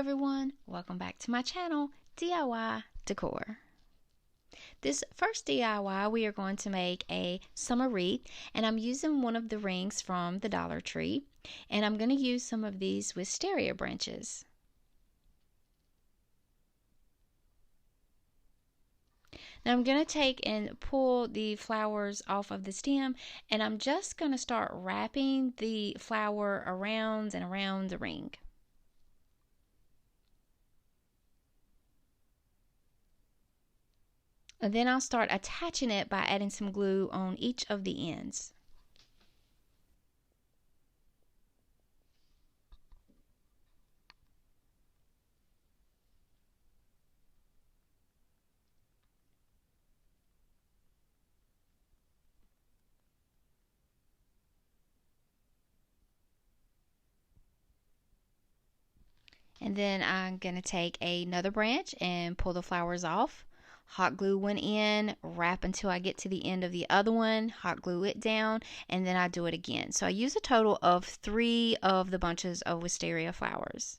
everyone, welcome back to my channel, DIY Decor. This first DIY we are going to make a summer wreath, and I'm using one of the rings from the Dollar Tree, and I'm going to use some of these wisteria branches. Now I'm going to take and pull the flowers off of the stem, and I'm just going to start wrapping the flower around and around the ring. And then I'll start attaching it by adding some glue on each of the ends. And then I'm going to take another branch and pull the flowers off. Hot glue one in, wrap until I get to the end of the other one, hot glue it down, and then I do it again. So I use a total of 3 of the bunches of wisteria flowers.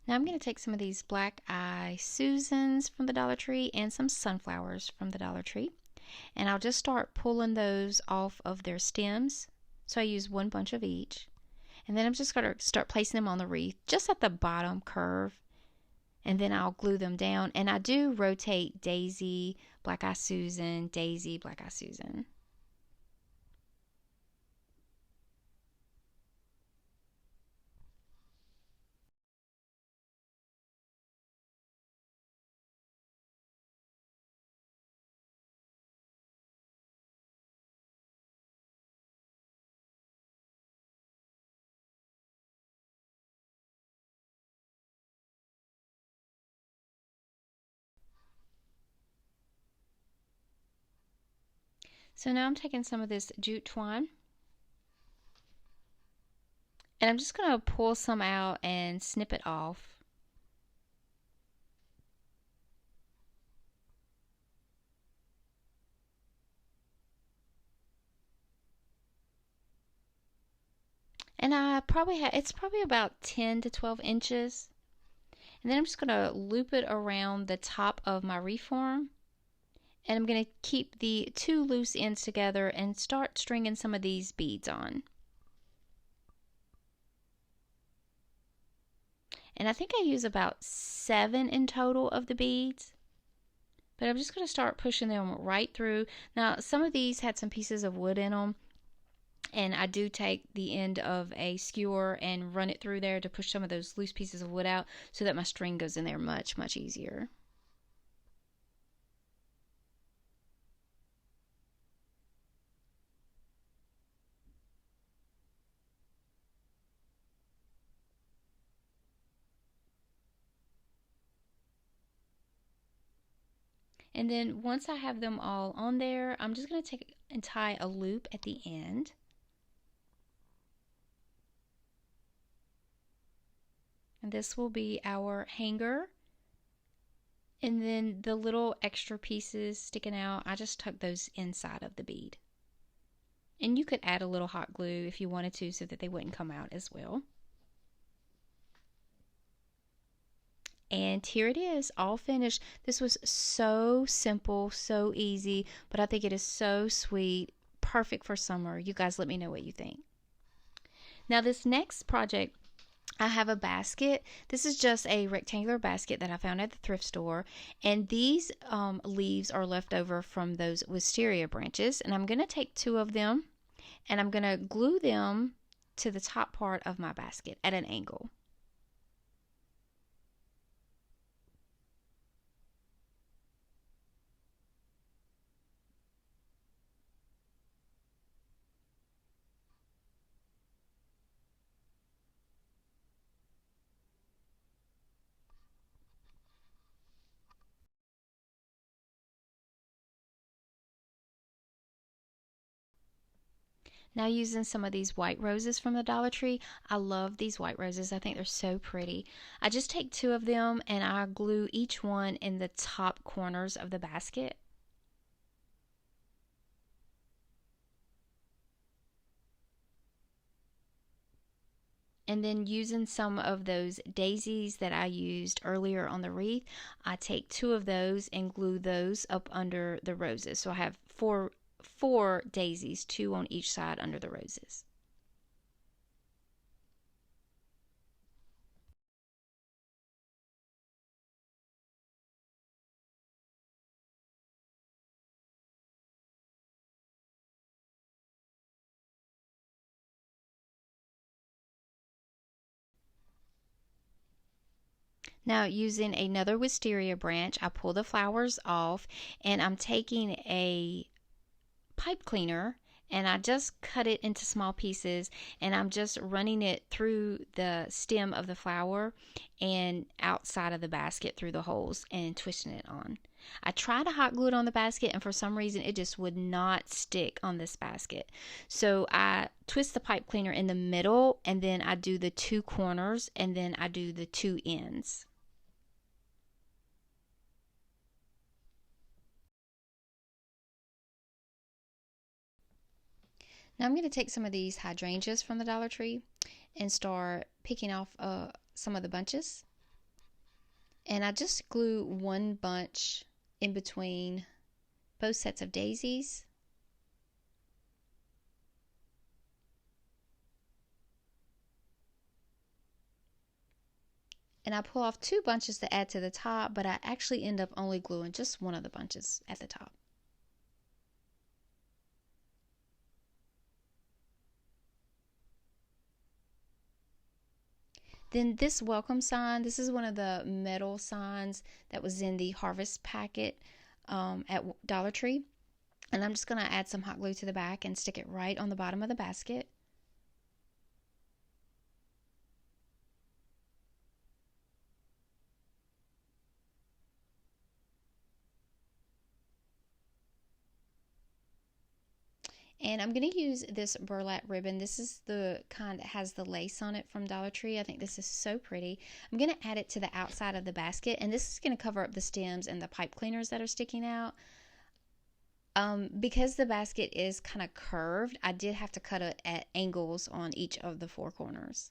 Now I'm going to take some of these black eye Susans from the Dollar Tree and some sunflowers from the Dollar Tree, and I'll just start pulling those off of their stems. So I use one bunch of each, and then I'm just going to start placing them on the wreath just at the bottom curve, and then I'll glue them down. And I do rotate Daisy, Black Eye Susan, Daisy, Black Eye Susan. So now I'm taking some of this jute twine, and I'm just going to pull some out and snip it off. And it's probably about 10 to 12 inches. And then I'm just going to loop it around the top of my wreath form. And I'm going to keep the 2 loose ends together and start stringing some of these beads on. And I think I use about 7 in total of the beads. But I'm just going to start pushing them right through. Now, some of these had some pieces of wood in them, and I do take the end of a skewer and run it through there to push some of those loose pieces of wood out so that my string goes in there much, much easier. And then once I have them all on there, I'm just going to take and tie a loop at the end. And this will be our hanger. And then the little extra pieces sticking out, I just tuck those inside of the bead. And you could add a little hot glue if you wanted to so that they wouldn't come out as well. And here it is, all finished. This was so simple, so easy, but I think it is so sweet. perfect for summer. You guys let me know what you think. Now this next project, I have a basket. This is just a rectangular basket that I found at the thrift store, and these leaves are left over from those wisteria branches, and I'm going to take 2 of them and I'm going to glue them to the top part of my basket at an angle. Now using some of these white roses from the Dollar Tree. I love these white roses. I think they're so pretty. I just take 2 of them and I glue each one in the top corners of the basket. And then using some of those daisies that I used earlier on the wreath, I take 2 of those and glue those up under the roses. So I have four daisies, 2 on each side under the roses. Now using another wisteria branch, I pull the flowers off and I'm taking a pipe cleaner and I just cut it into small pieces and I'm just running it through the stem of the flower and outside of the basket through the holes and twisting it on. I tried to hot glue it on the basket and for some reason it just would not stick on this basket. So I twist the pipe cleaner in the middle and then I do the 2 corners and then I do the 2 ends. Now I'm going to take some of these hydrangeas from the Dollar Tree and start picking off some of the bunches. And I just glue 1 bunch in between both sets of daisies. And I pull off 2 bunches to add to the top, but I actually end up only gluing just 1 of the bunches at the top. Then this welcome sign, this is one of the metal signs that was in the harvest packet at Dollar Tree. And I'm just going to add some hot glue to the back and stick it right on the bottom of the basket. And I'm going to use this burlap ribbon. This is the kind that has the lace on it from Dollar Tree. I think this is so pretty. I'm going to add it to the outside of the basket, and this is going to cover up the stems and the pipe cleaners that are sticking out. Because the basket is kind of curved, I did have to cut it at angles on each of the 4 corners.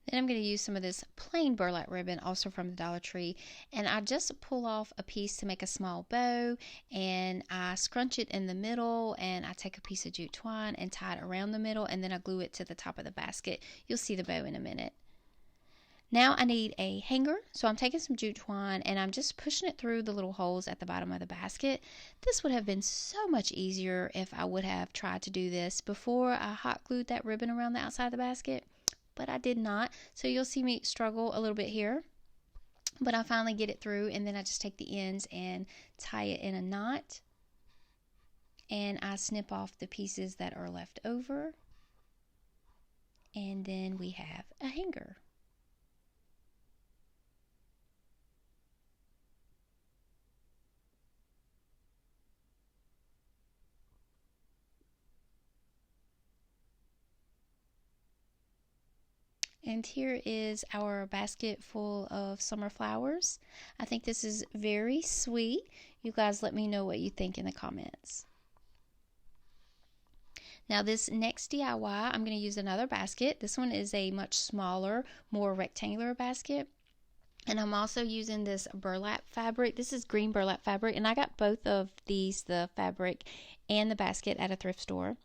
Then I'm going to use some of this plain burlap ribbon, also from the Dollar Tree, and I just pull off a piece to make a small bow, and I scrunch it in the middle, and I take a piece of jute twine and tie it around the middle, and then I glue it to the top of the basket. You'll see the bow in a minute. Now I need a hanger, so I'm taking some jute twine and I'm just pushing it through the little holes at the bottom of the basket. This would have been so much easier if I would have tried to do this before I hot glued that ribbon around the outside of the basket, but I did not. So you'll see me struggle a little bit here, but I finally get it through, and then I just take the ends and tie it in a knot, and I snip off the pieces that are left over, and then we have a hanger. And here is our basket full of summer flowers. I think this is very sweet. You guys let me know what you think in the comments. Now this next DIY, I'm going to use another basket. This one is a much smaller, more rectangular basket. And I'm also using this burlap fabric. This is green burlap fabric, and I got both of these, the fabric and the basket, at a thrift store.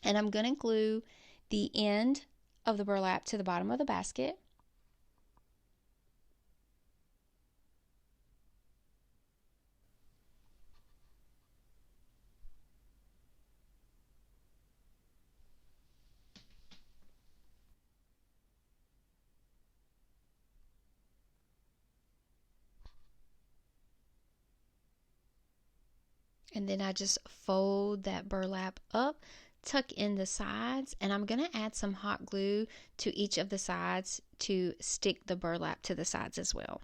And I'm going to glue the end of the burlap to the bottom of the basket. And then I just fold that burlap up, tuck in the sides, and I'm going to add some hot glue to each of the sides to stick the burlap to the sides as well.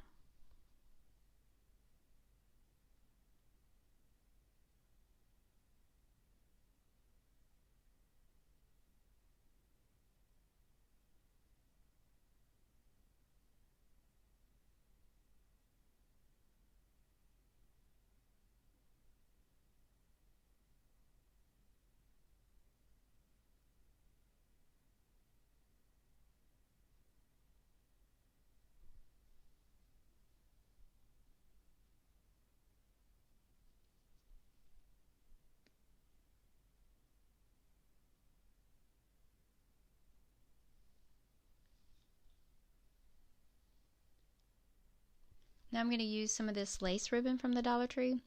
Now I'm going to use some of this lace ribbon from the Dollar Tree,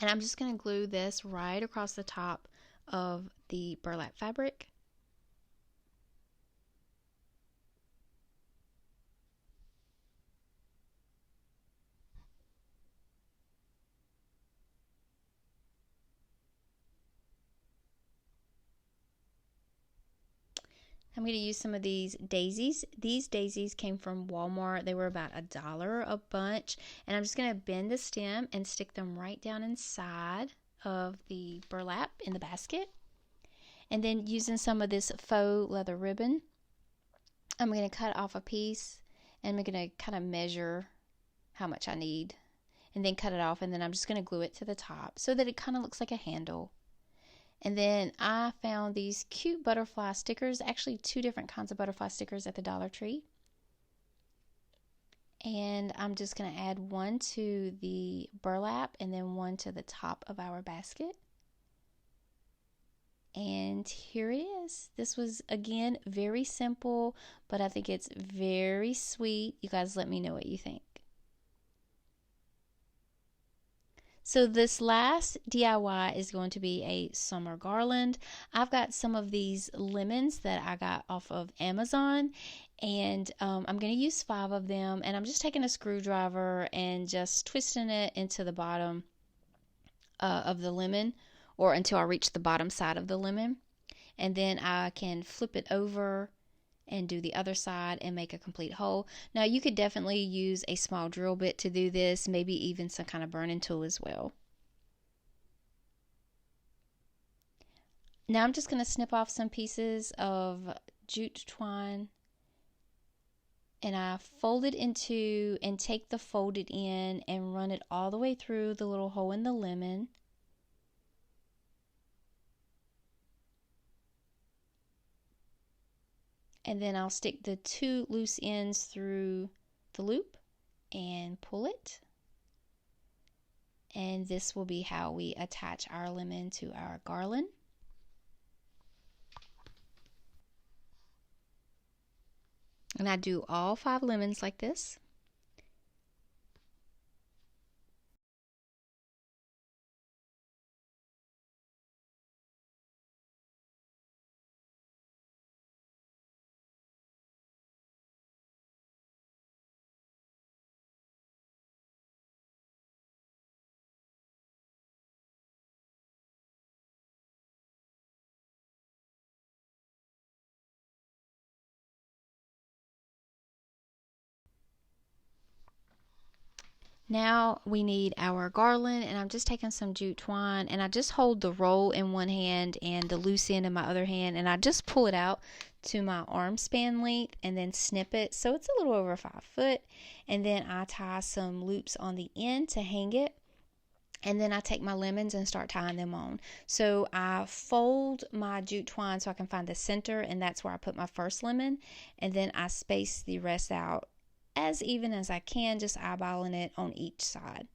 and I'm just going to glue this right across the top of the burlap fabric. I'm going to use some of these daisies. These daisies came from Walmart. They were about $1 a bunch. And I'm just going to bend the stem and stick them right down inside of the burlap in the basket. And then using some of this faux leather ribbon, I'm going to cut off a piece, and I'm going to kind of measure how much I need, and then cut it off, and then I'm just going to glue it to the top so that it kind of looks like a handle. And then I found these cute butterfly stickers, actually 2 different kinds of butterfly stickers at the Dollar Tree. And I'm just going to add one to the burlap and then one to the top of our basket. And here it is. This was, again, very simple, but I think it's very sweet. You guys let me know what you think. So this last DIY is going to be a summer garland. I've got some of these lemons that I got off of Amazon, and I'm going to use 5 of them, and I'm just taking a screwdriver and just twisting it into the bottom of the lemon, or until I reach the bottom side of the lemon, and then I can flip it over and do the other side and make a complete hole. Now you could definitely use a small drill bit to do this, maybe even some kind of burning tool as well. Now I'm just going to snip off some pieces of jute twine, and I fold it into and take the folded end and run it all the way through the little hole in the lemon. And then I'll stick the 2 loose ends through the loop and pull it. And this will be how we attach our lemon to our garland. And I do all 5 lemons like this. Now we need our garland, and I'm just taking some jute twine, and I just hold the roll in one hand and the loose end in my other hand, and I just pull it out to my arm span length and then snip it so it's a little over 5 foot, and then I tie some loops on the end to hang it. And then I take my lemons and start tying them on. So I fold my jute twine so I can find the center, and that's where I put my first lemon. And then I space the rest out as even as I can, just eyeballing it on each side.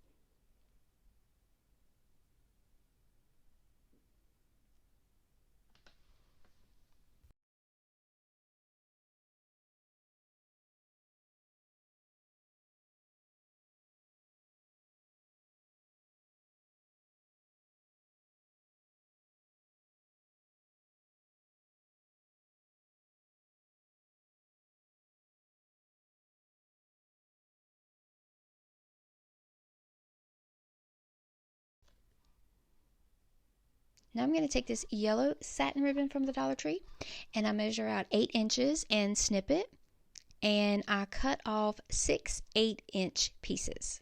Now I'm going to take this yellow satin ribbon from the Dollar Tree, and I measure out 8 inches and snip it, and I cut off 6 8-inch pieces.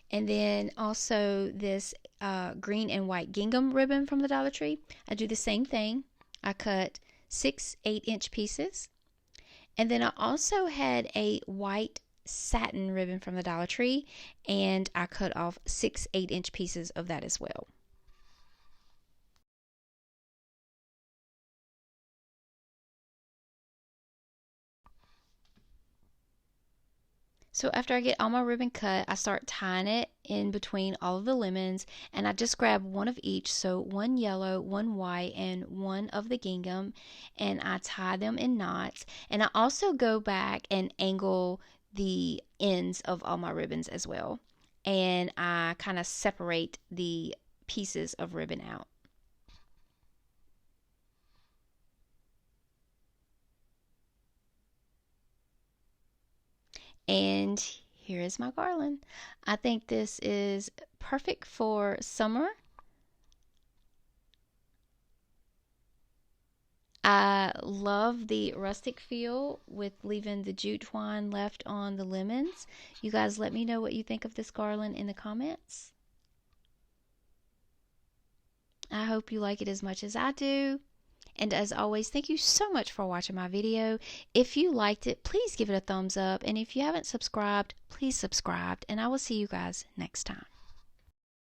And then also this green and white gingham ribbon from the Dollar Tree, I do the same thing. I cut 6 8-inch pieces. And then I also had a white satin ribbon from the Dollar Tree, and I cut off 6 8-inch pieces of that as well. So after I get all my ribbon cut, I start tying it in between all of the lemons, and I just grab one of each, so one yellow, one white, and one of the gingham, and I tie them in knots. And I also go back and angle the ends of all my ribbons as well, and I kind of separate the pieces of ribbon out. And here is my garland. I think this is perfect for summer. I love the rustic feel with leaving the jute twine left on the lemons. You guys let me know what you think of this garland in the comments. I hope you like it as much as I do. And as always, thank you so much for watching my video. If you liked it, please give it a thumbs up. And if you haven't subscribed, please subscribe. And I will see you guys next time.